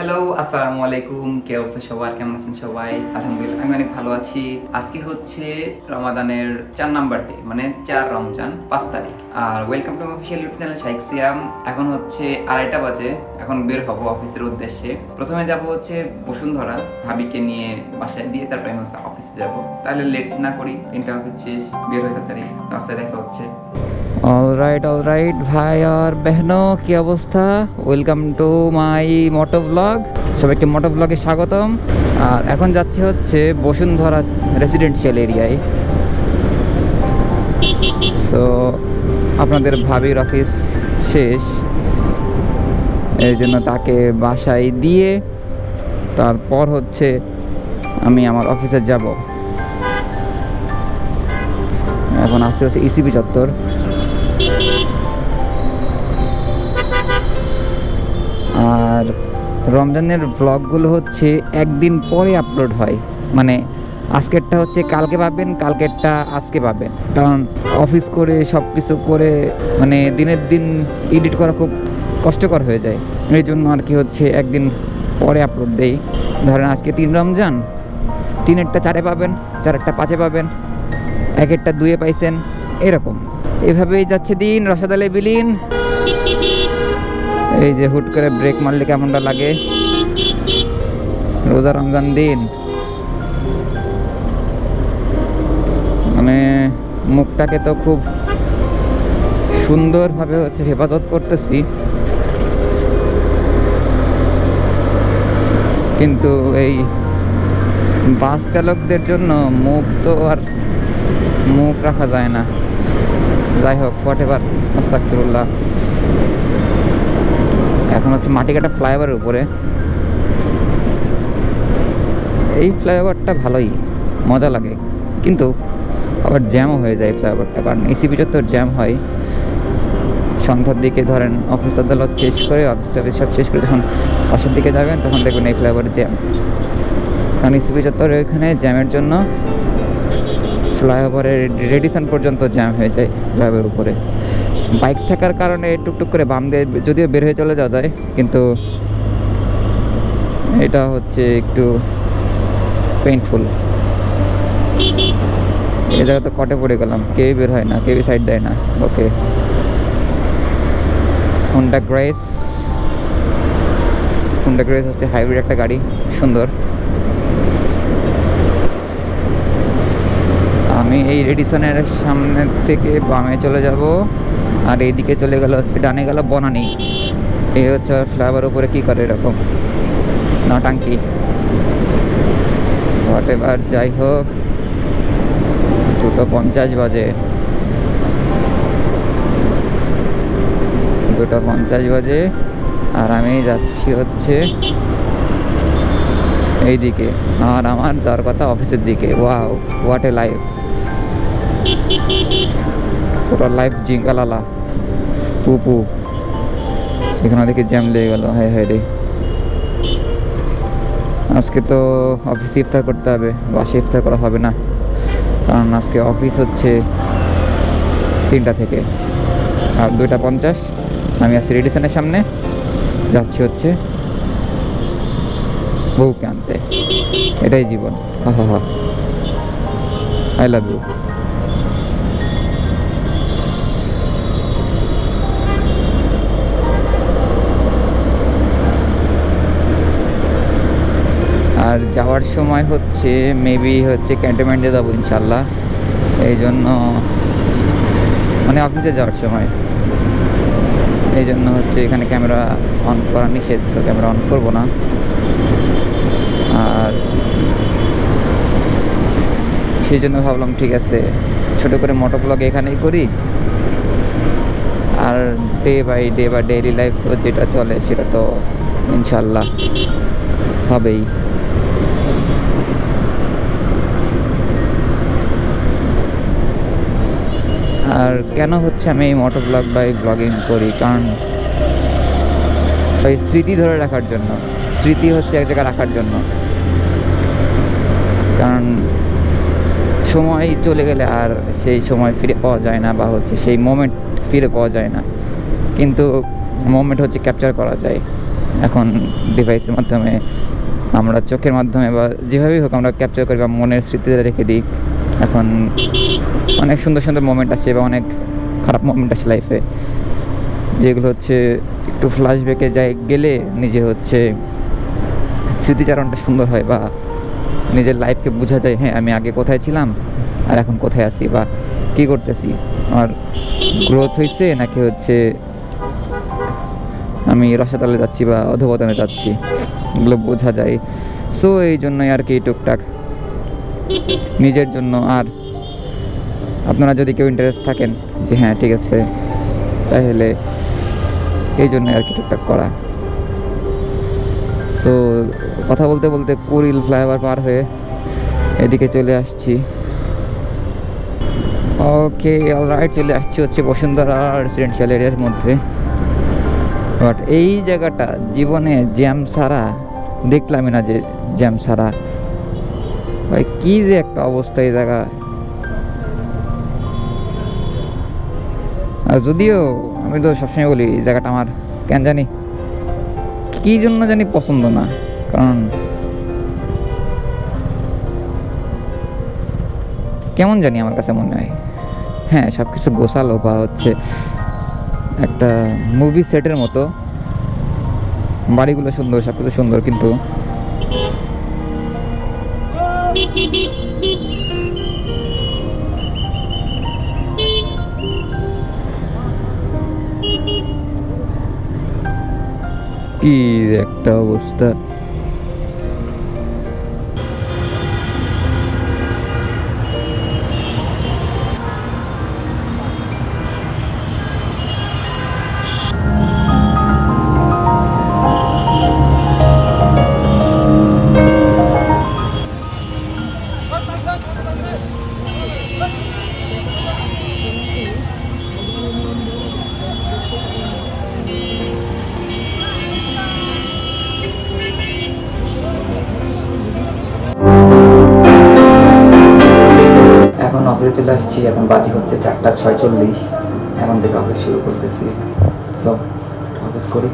Hello, আসসালামু আলাইকুম। কে অবস্থা সবার? কেমন আছেন সবাই? আলহামদুলিল্লাহ আমি অনেক ভালো আছি। আজকে হচ্ছে রমাদানের 4 নাম্বার ডে, মানে 4 রমজান 5 তারিখ। আর welcome to official YouTube channel Shaikh Siam. এখন হচ্ছে 2:30 বাজে। এখন বের হব অফিসের উদ্দেশ্যে। প্রথমে যাব হচ্ছে বসুন্ধরা, ভাবিকে নিয়ে বাসায় দিয়ে তারপরে আমি অফিসে যাব। তাহলে লেট না করি, 3টা অফিস শেষ, বের হয়ে তাড়াতাড়ি রাস্তায় দেখা হচ্ছে। অলরাইট ভাই আর বেহনো, কি অবস্থা? Welcome to my moto blog. সবাইকে মোটো ব্লগে স্বাগতম। আর এখন যাচ্ছে হচ্ছে বসুন্ধরা রেসিডেন্সিয়াল এরিয়ায়। সো আপনাদের ভাবির অফিস শেষ, এই জন্য তাকে বাসায় দিয়ে তারপর হচ্ছে আমি আমার অফিসে যাব। এখন আসতে হচ্ছে ইসিবি চত্বর। আর রমজানের ব্লগগুলো হচ্ছে একদিন পরে আপলোড হয়, মানে আজকেরটা হচ্ছে কালকে পাবেন, কালকেরটা আজকে পাবেন। কারণ অফিস করে সব কিছু করে মানে দিনের দিন এডিট করা খুব কষ্টকর হয়ে যায়, এই জন্য আর কি হচ্ছে একদিন পরে আপলোড দেই। ধরেন আজকে 3 রমজান, 3-এরটা 4-এ পাবেন, 4-এরটা 5-এ পাবেন, 1-এরটা 2-এ পাইছেন, এরকম এভাবেই যাচ্ছে দিন। রসাদালে বিলীন। এই যে হুট করে ব্রেক মারলে কেমনটা লাগে, রোজা রমজান দিন। মানে মুখটাকে তো খুব সুন্দরভাবে হচ্ছে হেফাজত করতেছি, কিন্তু এই বাস চালকদের জন্য মুখ তো আর মুখ রাখা যায় না। যাই হোক, হোয়াট এভার, আস্তাগফিরুল্লাহ। এখন হচ্ছে মাটিকাটা ফ্লাইওভারের উপরে। এই ফ্লাইওভারটা ভালোই, মজা লাগে, কিন্তু আবার জ্যামও হয়ে যায় ফ্লাইওভারটা, কারণ ইসিবি চত্বর জ্যাম হয় সন্ধ্যার দিকে। ধরেন অফিস আদালত শেষ করে, অফিস টফিস সব শেষ করে যখন বাসার দিকে যাবেন, তখন দেখবেন এই ফ্লাইওভার জ্যাম। কারণ ইসিবি চত্বর ওইখানে জ্যামের জন্য ফ্লাইওভারের রেডিসন পর্যন্ত জ্যাম হয়ে যায় ফ্লাইওভারের উপরে। বাইক থাকার কারণে টুকটুক করে বাম দিয়ে যদিও বের হয়ে চলে যাওয়া যায়, কিন্তু এটা হচ্ছে একটু পেইনফুল। এই জায়গা তো কটে পড়ে গেলাম, কেউই বের হয় না, কেউই সাইড দেয় না। ওকে, হুন্ডা গ্রেস। হুন্ডা গ্রেস হচ্ছে হাইব্রিড একটা গাড়ি, সুন্দর। আমি এই রেডিসনের সামনে থেকে বামে চলে যাব, আর এইদিকে চলে গেল ডানে গেল বনানি। এই হচ্ছে ফ্লাইওভার উপরে কি করে এরকম নটাঙ্কি, হোয়াট এভার। যাই হোক, 2:50 বাজে, 2:50 বাজে, আর আমি যাচ্ছি হচ্ছে এইদিকে। আর আমার যাওয়ার কথা অফিসের দিকে। ওয়াও, হোয়াট এ লাইফ, পুরো লাইফ জিঙ্গালালা পুপু। এখানে দেখে জ্যাম লেগে গেল, হায় হায় রে। আজকে তো অফিসে ইফতার করতে হবে, বাসায় ইফতার করা হবে না, কারণ আজকে অফিস হচ্ছে 3টা থেকে। আর 2:50 আমি আছি রেডিসনের সামনে, যাচ্ছি হচ্ছে বউকে আনতে। এটাই জীবন, হা হা হা, আই লাভ ইউ। আর যাওয়ার সময় হচ্ছে মেবি হচ্ছে ক্যান্টনমেন্টে যাবো ইনশাল্লাহ। এই জন্য মানে অফিসে যাওয়ার সময়, এই জন্য হচ্ছে এখানে ক্যামেরা অন করা নিষেধ, তো ক্যামেরা অন করবো না। আর সেই জন্য ভাবলাম ঠিক আছে, ছোটো করে মোটো ব্লগ এখানেই করি। আর ডে বাই ডে বা ডেইলি লাইফ তো যেটা চলে সেটা তো ইনশাল্লাহ হবেই। আর কেন হচ্ছে আমি এই মোটো ব্লগ বা এই ব্লগিং করি, কারণ ওই স্মৃতি ধরে রাখার জন্য, স্মৃতি হচ্ছে এক জায়গায় রাখার জন্য। কারণ সময় চলে গেলে আর সেই সময় ফিরে পাওয়া যায় না, বা হচ্ছে সেই মোমেন্ট ফিরে পাওয়া যায় না, কিন্তু মোমেন্ট হচ্ছে ক্যাপচার করা যায়। এখন ডিভাইসের মাধ্যমে আমরা চোখের মাধ্যমে বা যেভাবেই হোক আমরা ক্যাপচার করি বা মনের স্মৃতিতে রেখে দিই। এখন অনেক সুন্দর সুন্দর মোমেন্ট আসছে বা অনেক খারাপ মোমেন্ট আসে লাইফে, যেগুলো হচ্ছে একটু ফ্ল্যাশব্যাকে যাই গেলে নিজে হচ্ছে স্মৃতিচারণটা সুন্দর হয় বা নিজের লাইফকে বোঝা যায়, হ্যাঁ আমি আগে কোথায় ছিলাম আর এখন কোথায় আছি বা কী করতেছি, আমার গ্রোথ হয়েছে নাকি হচ্ছে আমি রসাতলে যাচ্ছি বা অধপতনে যাচ্ছি, এগুলো বোঝা যায়। সো এই জন্যই আর কি টুকটাক নিজের জন্য। আর আপনারা যদি কেউ ইন্টারেস্ট থাকেন যে হ্যাঁ ঠিক আছে, তাহলে এই জন্যই আর কি টুকটাক করা। সো কথা বলতে বলতে কুড়িল ফ্লাইওভার পার হয়ে এদিকে চলে আসছি। ওকে অলরাইট, চলে আসছি হচ্ছে বসুন্ধরা রেসিডেন্সিয়াল এরিয়ার মধ্যে। বাট এই জায়গাটা জীবনে জ্যাম ছাড়া দেখলামই না, যে জ্যাম ছাড়া ভাই কী যে একটা অবস্থা এই জায়গা। আর যদিও আমি তো সবসময় বলি এই জায়গাটা আমার কেন জানি কী জন্য জানি পছন্দ না, কারণ কেমন জানি আমার কাছে মনে হয়, হ্যাঁ সব কিছু গোছালো বা হচ্ছে একটা মুভি সেটের মতো, বাড়িগুলো সুন্দর, সব কিছু সুন্দর, কিন্তু কি একটা অবস্থা। এখন অফিসে চলে আসছি, এখন বাজে হচ্ছে 4:46। এখন থেকে অফিস শুরু করতেছি। সো অফিস করি।